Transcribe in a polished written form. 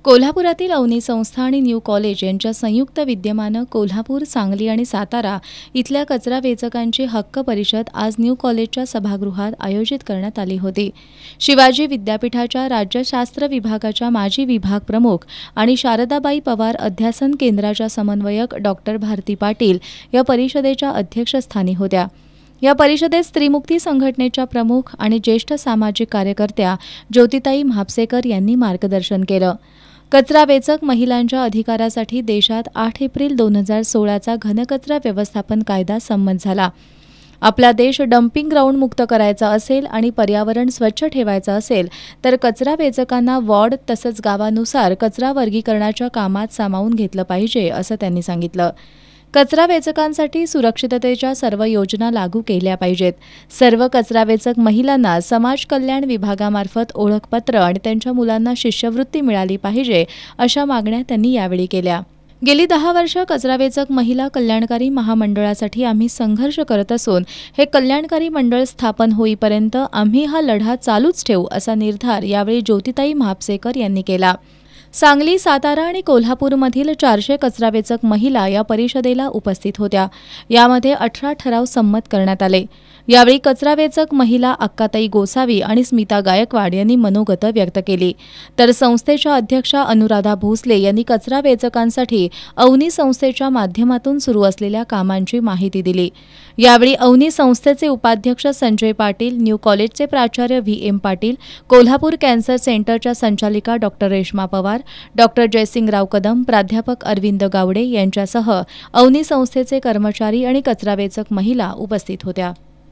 कोल्हापुरातील अवनी संस्था आणि न्यू कॉलेज यांच्या संयुक्त विद्यमानं कोल्हापूर, सांगली आणि सातारा इथल्या कचरा वेचकांची हक्क परिषद आज न्यू कॉलेजच्या सभागृहात आयोजित करण्यात आली होती। शिवाजी विद्यापीठाच्या राज्यशास्त्र विभागाच्या माजी विभाग प्रमुख आणि शारदाबाई पवार अध्यासन केंद्राच्या समन्वयक डॉक्टर भारती पाटील या परिषदेच्या अध्यक्षस्थानी होत्या। या परिषदेत स्त्रीमुक्ती संघटनेच्या प्रमुख आणि ज्येष्ठ सामाजिक कार्यकर्त्या ज्योतिताई म्हापसेकर यांनी मार्गदर्शन केलं। कचरा वेचक महिलांच्या अधिकारासाठी देशात 8 एप्रिल 2016चा घनकचरा व्यवस्थापन कायदा संमत झाला। आपला देश डम्पिंग ग्राउंड मुक्त करायचा असेल आणि पर्यावरण स्वच्छ ठेवायचं असेल तर कचरा वेचकांना वॉर्ड तसंच गावानुसार कचरा वर्गीकरणाच्या कामात सामावून घेतलं पाहिजे असं त्यांनी सांगितलं। कचरा वेचकांसाठी सुरक्षिततेच्या सर्व योजना लागू केल्या पाहिजेत। सर्व कचरा वेचक महिलांना समाज कल्याण विभागामार्फत ओळखपत्र आणि त्यांच्या मुलांना शिष्यवृत्ती मिळाली पाहिजे अशा मागण्या त्यांनी यावेळी केल्या। गेली 10 वर्ष कचरा वेचक महिला कल्याणकारी महामंडळासाठी आम्ही संघर्ष करत असून हे कल्याणकारी मंडळ स्थापन होईपर्यंत आम्ही हा लढा चालूच ठेवू असा निर्धार यावेळी ज्योतिताई म्हापसेकर यांनी केला। सांगली, सातारा आणि कोल्हापूरमधील 400 कचरावेचक महिला या परिषदेला उपस्थित होत्या। यामध्ये 18 ठराव संमत करण्यात आले। यावेळी कचरावेचक महिला अक्काताई गोसावी आणि स्मिता गायकवाड यांनी मनोगत व्यक्त केली, तर संस्थेच्या अध्यक्षा अनुराधा भोसले यांनी कचरा वेचकांसाठी अवनी संस्थेच्या माध्यमातून सुरू असलेल्या कामांची माहिती दिली। यावेळी अवनी संस्थेचे उपाध्यक्ष संजय पाटील, न्यू कॉलेजचे प्राचार्य व्ही.एम. पाटील, कोल्हापूर कॅन्सर सेंटरच्या संचालिका डॉक्टर रेश्मा पवार, डॉक्टर जयसिंगराव कदम, प्राध्यापक अरविंद गावडे यांच्यासह अवनी संस्थेचे कर्मचारी आणि कचरावेचक महिला उपस्थित होत्या।